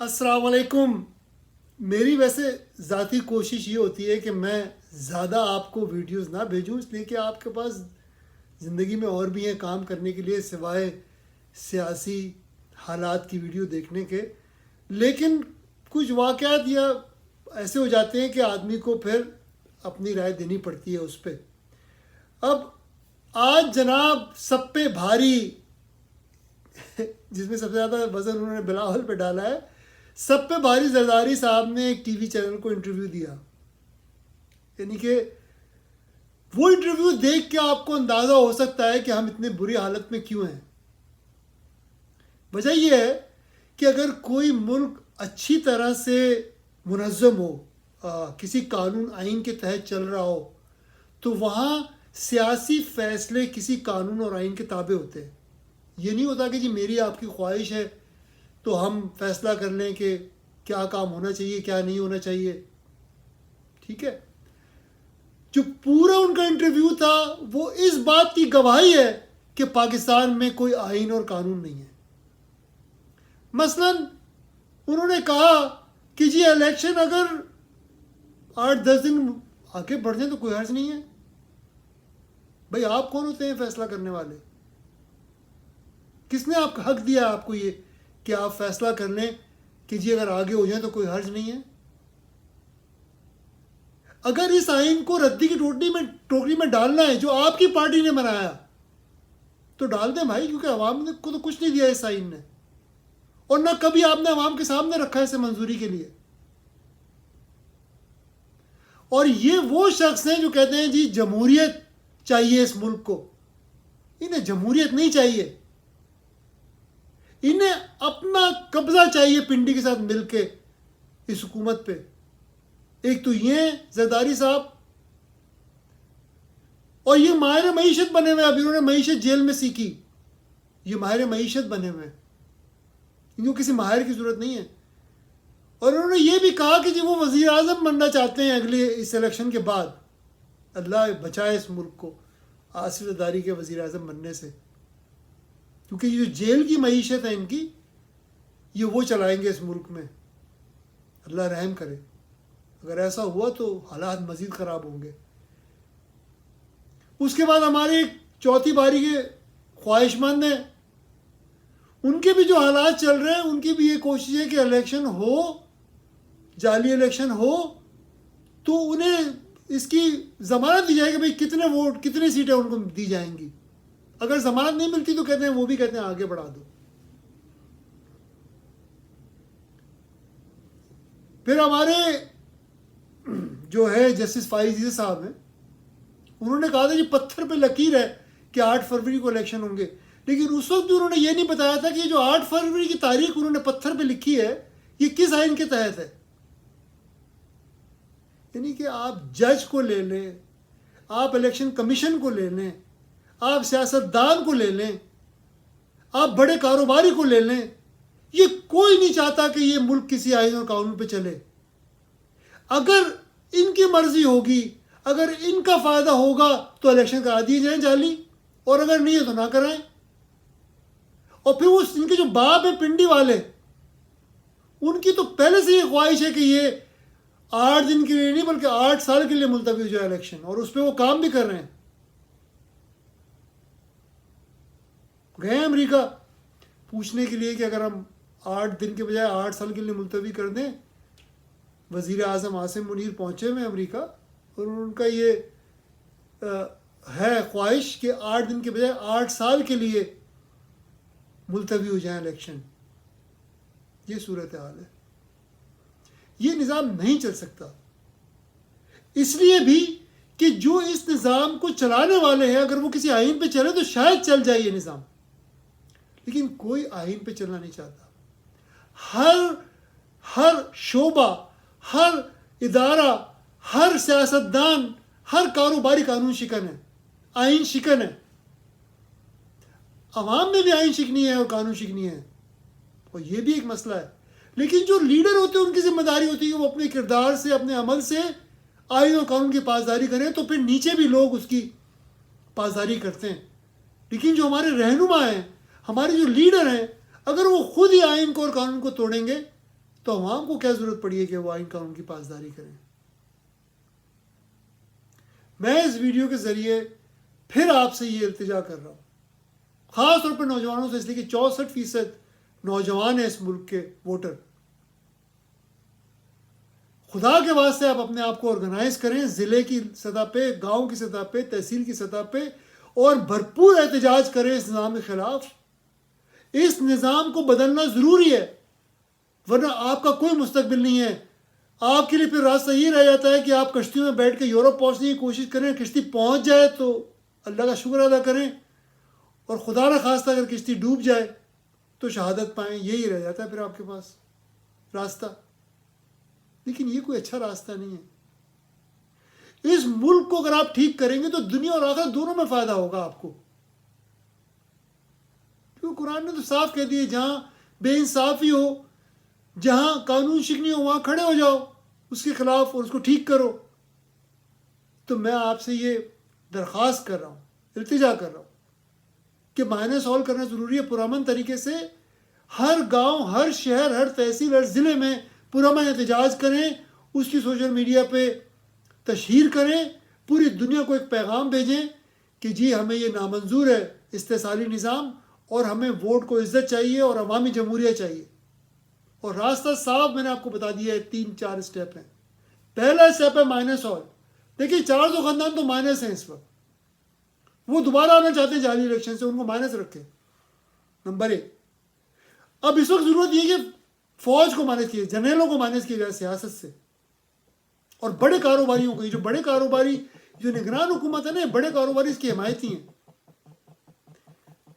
السلام علیکم. میری ویسے ذاتی کوشش یہ ہوتی ہے کہ میں زیادہ آپ کو ویڈیوز نہ بھیجوں، اس لیے کہ آپ کے پاس زندگی میں اور بھی ہیں کام کرنے کے لیے سوائے سیاسی حالات کی ویڈیو دیکھنے کے. لیکن کچھ واقعات یا ایسے ہو جاتے ہیں کہ آدمی کو پھر اپنی رائے دینی پڑتی ہے اس پہ. اب آج جناب سب پہ بھاری جس میں سب سے زیادہ وزن انہوں نے بلاول پہ ڈالا ہے، سب پہ بھاری زرداری صاحب نے ایک ٹی وی چینل کو انٹرویو دیا. یعنی کہ وہ انٹرویو دیکھ کے آپ کو اندازہ ہو سکتا ہے کہ ہم اتنے بری حالت میں کیوں ہیں. وجہ یہ ہے کہ اگر کوئی ملک اچھی طرح سے منظم ہو، کسی قانون آئین کے تحت چل رہا ہو، تو وہاں سیاسی فیصلے کسی قانون اور آئین کے تابع ہوتے ہیں. یہ نہیں ہوتا کہ جی میری آپ کی خواہش ہے تو ہم فیصلہ کر لیں کہ کیا کام ہونا چاہیے کیا نہیں ہونا چاہیے. ٹھیک ہے، جو پورا ان کا انٹرویو تھا وہ اس بات کی گواہی ہے کہ پاکستان میں کوئی آئین اور قانون نہیں ہے. مثلا انہوں نے کہا کہ جی الیکشن اگر 8-10 دن آگے بڑھ جائیں تو کوئی حرج نہیں ہے. بھائی آپ کون ہوتے ہیں فیصلہ کرنے والے؟ کس نے آپ کا حق دیا آپ کو یہ کہ آپ فیصلہ کر لیں کہ جی اگر آگے ہو جائیں تو کوئی حرج نہیں ہے؟ اگر اس آئین کو ردی کی ٹوکری میں ڈالنا ہے جو آپ کی پارٹی نے بنایا تو ڈال دیں بھائی، کیونکہ عوام کو تو کچھ نہیں دیا اس آئین نے، اور نہ کبھی آپ نے عوام کے سامنے رکھا ہے اسے منظوری کے لیے. اور یہ وہ شخص ہیں جو کہتے ہیں جی جمہوریت چاہیے اس ملک کو. انہیں جمہوریت نہیں چاہیے، انہیں اپنا قبضہ چاہیے پنڈی کے ساتھ مل کے اس حکومت پہ. ایک تو یہ زرداری صاحب، اور یہ ماہر معیشت بنے ہوئے. ابھی انہوں نے معیشت جیل میں سیکھی، یہ ماہر معیشت بنے ہوئے، ان کو کسی ماہر کی ضرورت نہیں ہے. اور انہوں نے یہ بھی کہا کہ جی وہ وزیر اعظم بننا چاہتے ہیں اگلے اس الیکشن کے بعد. اللہ بچائے اس ملک کو آصف زرداری کے وزیر اعظم بننے سے، کیونکہ یہ جو جیل کی معیشت ہے ان کی، یہ وہ چلائیں گے اس ملک میں. اللہ رحم کرے. اگر ایسا ہوا تو حالات مزید خراب ہوں گے. اس کے بعد ہمارے ایک چوتھی باری کے خواہش مند ہیں، ان کے بھی جو حالات چل رہے ہیں ان کی بھی یہ کوشش ہے کہ الیکشن ہو، جعلی الیکشن ہو تو انہیں اس کی ضمانت دی جائے کہ بھئی کتنے ووٹ کتنی سیٹیں ان کو دی جائیں گی. اگر ضمانت نہیں ملتی تو کہتے ہیں وہ بھی کہتے ہیں آگے بڑھا دو. پھر ہمارے جو ہے جسٹس فائز عیسی صاحب ہیں، انہوں نے کہا تھا جی پتھر پہ لکیر ہے کہ 8 فروری کو الیکشن ہوں گے. لیکن اس وقت بھی انہوں نے یہ نہیں بتایا تھا کہ یہ جو 8 فروری کی تاریخ انہوں نے پتھر پہ لکھی ہے یہ کس آئین کے تحت ہے. یعنی کہ آپ جج کو لے لیں، آپ الیکشن کمیشن کو لے لیں، آپ سیاستدان کو لے لیں، آپ بڑے کاروباری کو لے لیں، یہ کوئی نہیں چاہتا کہ یہ ملک کسی آئین اور قانون پہ چلے. اگر ان کی مرضی ہوگی، اگر ان کا فائدہ ہوگا تو الیکشن کرا دیے جائیں جعلی، اور اگر نہیں ہے تو نہ کرائیں. اور پھر وہ ان کے جو باپ ہیں پنڈی والے، ان کی تو پہلے سے یہ خواہش ہے کہ یہ 8 دن کے لیے نہیں بلکہ 8 سال کے لیے ملتوی ہو جائے الیکشن، اور اس پہ وہ کام بھی کر رہے ہیں. گئے ہیں امریکہ پوچھنے کے لیے کہ اگر ہم 8 دن کے بجائے 8 سال کے لیے ملتوی کر دیں. وزیر اعظم عاصم منیر پہنچے ہوئے امریکہ، اور ان کا یہ ہے خواہش کہ 8 دن کے بجائے 8 سال کے لیے ملتوی ہو جائیں الیکشن. یہ صورتحال ہے. یہ نظام نہیں چل سکتا، اس لیے بھی کہ جو اس نظام کو چلانے والے ہیں اگر وہ کسی آئین پہ چلے تو شاید چل جائے یہ نظام، لیکن کوئی آئین پہ چلنا نہیں چاہتا. ہر شعبہ، ہر ادارہ، ہر سیاستدان، ہر کاروباری قانون شکن ہے، آئین شکن ہے. عوام میں بھی آئین شکنی ہے اور قانون شکنی ہے، اور یہ بھی ایک مسئلہ ہے. لیکن جو لیڈر ہوتے ہیں ان کی ذمہ داری ہوتی ہے کہ وہ اپنے کردار سے، اپنے عمل سے آئین اور قانون کی پاسداری کریں، تو پھر نیچے بھی لوگ اس کی پاسداری کرتے ہیں. لیکن جو ہمارے رہنما ہیں، ہمارے جو لیڈر ہیں، اگر وہ خود ہی آئین کو اور قانون کو توڑیں گے تو عوام کو کیا ضرورت پڑی ہے کہ وہ آئین قانون کی پاسداری کریں؟ میں اس ویڈیو کے ذریعے پھر آپ سے یہ التجا کر رہا ہوں، خاص طور پر نوجوانوں سے، اس لیے کہ 64% نوجوان ہیں اس ملک کے ووٹر۔ خدا کے واسطے آپ اپنے آپ کو آرگنائز کریں، ضلع کی سطح پہ، گاؤں کی سطح پہ، تحصیل کی سطح پہ، اور بھرپور احتجاج کریں اس نظام کے خلاف۔ اس نظام کو بدلنا ضروری ہے، ورنہ آپ کا کوئی مستقبل نہیں ہے۔ آپ کے لیے پھر راستہ یہ رہ جاتا ہے کہ آپ کشتیوں میں بیٹھ کے یورپ پہنچنے کی کوشش کریں، کشتی پہنچ جائے تو اللہ کا شکر ادا کریں، اور خدا نہ خواستہ اگر کشتی ڈوب جائے تو شہادت پائیں۔ یہی رہ جاتا ہے پھر آپ کے پاس راستہ، لیکن یہ کوئی اچھا راستہ نہیں ہے۔ اس ملک کو اگر آپ ٹھیک کریں گے تو دنیا اور آخرت دونوں میں فائدہ ہوگا آپ کو، کیونکہ قرآن نے تو صاف کہہ دیا، جہاں بے انصافی ہو، جہاں قانون شکنی ہو، وہاں کھڑے ہو جاؤ اس کے خلاف اور اس کو ٹھیک کرو۔ تو میں آپ سے یہ درخواست کر رہا ہوں، التجا کر رہا ہوں کہ معنی سالو کرنا ضروری ہے پرامن طریقے سے۔ ہر گاؤں، ہر شہر، ہر تحصیل، ہر ضلع میں پرامن احتجاج کریں، اس کی سوشل میڈیا پہ تشہیر کریں، پوری دنیا کو ایک پیغام بھیجیں کہ جی ہمیں یہ نامنظور ہے استحصالی نظام، اور ہمیں ووٹ کو عزت چاہیے اور عوامی جمہوریہ چاہیے۔ اور راستہ صاف میں نے آپ کو بتا دیا ہے، 3-4 اسٹیپ ہیں۔ پہلا اسٹیپ ہے مائنس آل۔ دیکھیے 400 خاندان تو مائنس ہیں اس وقت، وہ دوبارہ آنا چاہتے ہیں جعلی الیکشن سے، ان کو مائنس رکھیں، نمبر 1۔ اب اس وقت ضرورت یہ کہ فوج کو مائنس کیا جائے، جنرلوں کو مائنس کیا جائے سیاست سے، اور بڑے کاروباریوں کو۔ یہ جو بڑے کاروباری، جو نگران حکومت ہے نا، بڑے کاروباری اس کی حمایتی ہیں،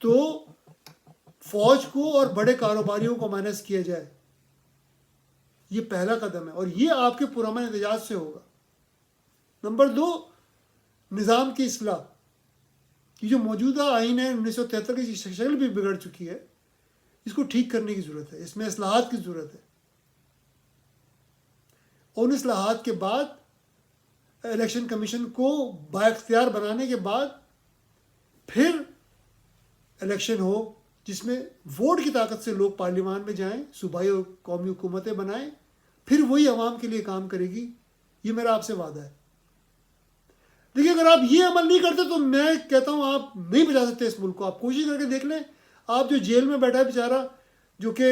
تو فوج کو اور بڑے کاروباریوں کو مائنس کیا جائے۔ یہ پہلا قدم ہے، اور یہ آپ کے پرامن احتجاج سے ہوگا۔ نمبر 2، نظام کی اصلاح۔ یہ جو موجودہ آئین ہے 1973 کی شکل بھی بگڑ چکی ہے، اس کو ٹھیک کرنے کی ضرورت ہے، اس میں اصلاحات کی ضرورت ہے۔ اور ان اصلاحات کے بعد الیکشن کمیشن کو بااختیار بنانے کے بعد پھر الیکشن ہو، جس میں ووٹ کی طاقت سے لوگ پارلیمان میں جائیں، صوبائی اور قومی حکومتیں بنائیں، پھر وہی عوام کے لیے کام کرے گی۔ یہ میرا آپ سے وعدہ ہے۔ دیکھیے اگر آپ یہ عمل نہیں کرتے تو میں کہتا ہوں آپ نہیں بچا سکتے اس ملک کو۔ آپ کوشش کر کے دیکھ لیں، آپ جو جیل میں بیٹھا ہے بیچارہ، جو کہ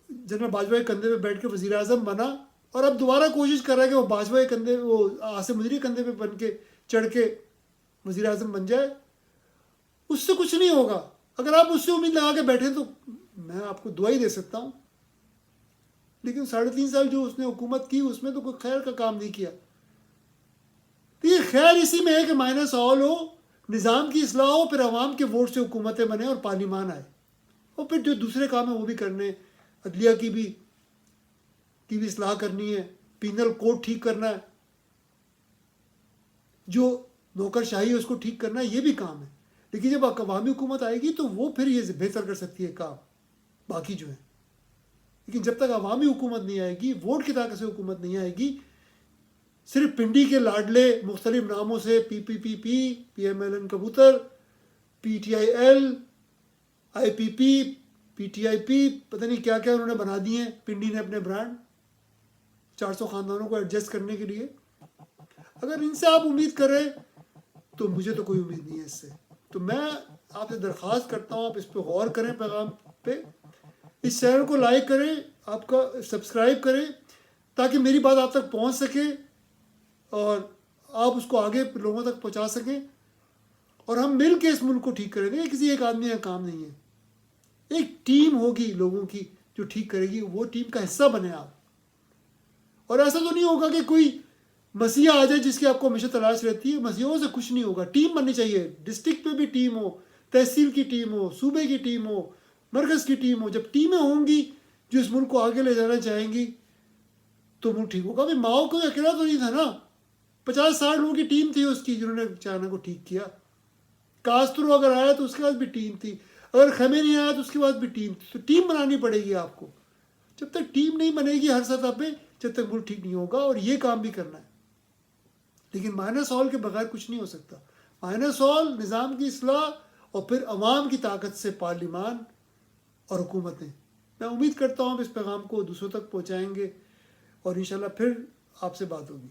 جنرل باجوہ کے کندھے پہ بیٹھ کے وزیر اعظم بنا، اور اب دوبارہ کوشش کر رہا ہے کہ وہ باجوہ کے کندھے، وہ عاصم مجری کندھے پہ بن کے چڑھ کے وزیر اعظم بن جائے، اس سے کچھ نہیں ہوگا۔ اگر آپ اس سے امید لگا کے بیٹھے تو میں آپ کو دعا ہی دے سکتا ہوں، لیکن 3.5 سال جو اس نے حکومت کی، اس میں تو کوئی خیر کا کام نہیں کیا۔ تو یہ خیر اسی میں ہے کہ مائنس آل ہو، نظام کی اصلاح ہو، پھر عوام کے ووٹ سے حکومتیں بنے اور پارلیمان آئے، اور پھر جو دوسرے کام ہیں وہ بھی کرنے، عدلیہ کی بھی اصلاح کرنی ہے، پینل کوڈ ٹھیک کرنا ہے، جو نوکر شاہی ہے اس کو ٹھیک کرنا ہے، یہ بھی کام ہے۔ لیکن جب عوامی حکومت آئے گی تو وہ پھر یہ بہتر کر سکتی ہے کام، باقی جو ہے۔ لیکن جب تک عوامی حکومت نہیں آئے گی، ووٹ کی طاقت سے حکومت نہیں آئے گی، صرف پنڈی کے لاڈلے مختلف ناموں سے P P P P, P M L N کبوتر، P T I L, I P P, P T I P, پتہ نہیں کیا کیا انہوں نے بنا دیے ہیں پنڈی نے اپنے برانڈ، 400 خاندانوں کو ایڈجسٹ کرنے کے لیے۔ اگر ان سے آپ امید کریں تو مجھے تو کوئی امید نہیں ہے اس سے۔ تو میں آپ سے درخواست کرتا ہوں آپ اس پہ غور کریں، پیغام پہ، اس چینل کو لائک کریں، آپ کا سبسکرائب کریں، تاکہ میری بات آپ تک پہنچ سکے اور آپ اس کو آگے لوگوں تک پہنچا سکیں، اور ہم مل کے اس ملک کو ٹھیک کریں گے۔ کسی ایک آدمی کا کام نہیں ہے، ایک ٹیم ہوگی لوگوں کی جو ٹھیک کرے گی، وہ ٹیم کا حصہ بنے آپ۔ اور ایسا تو نہیں ہوگا کہ کوئی مسیحا آ جائے جس کی آپ کو ہمیشہ تلاش رہتی ہے، مسیحوں سے کچھ نہیں ہوگا۔ ٹیم بننی چاہیے، ڈسٹرکٹ پہ بھی ٹیم ہو، تحصیل کی ٹیم ہو، صوبے کی ٹیم ہو، مرکز کی ٹیم ہو۔ جب ٹیمیں ہوں گی جو اس ملک کو آگے لے جانا چاہیں گی تو ملک ٹھیک ہوگا۔ ابھی ماؤ کوئی اکیلا تو نہیں تھا نا، 50-60 لوگوں کی ٹیم تھی اس کی جنہوں نے چائنا کو ٹھیک کیا۔ کاسترو اگر آیا تو اس کے بعد بھی ٹیم تھی، اگر خمینی آیا تو اس کے بعد بھی ٹیم تھی۔ تو ٹیم بنانی پڑے گی آپ کو۔ جب تک ٹیم نہیں بنے گی ہر سطح پہ، جب تک ملک ٹھیک نہیں ہوگا، اور یہ کام بھی کرنا ہے۔ لیکن مائنس آل کے بغیر کچھ نہیں ہو سکتا۔ مائنس آل، نظام کی اصلاح، اور پھر عوام کی طاقت سے پارلیمان اور حکومتیں۔ میں امید کرتا ہوں آپ اس پیغام کو دوسروں تک پہنچائیں گے اور انشاءاللہ پھر آپ سے بات ہوگی.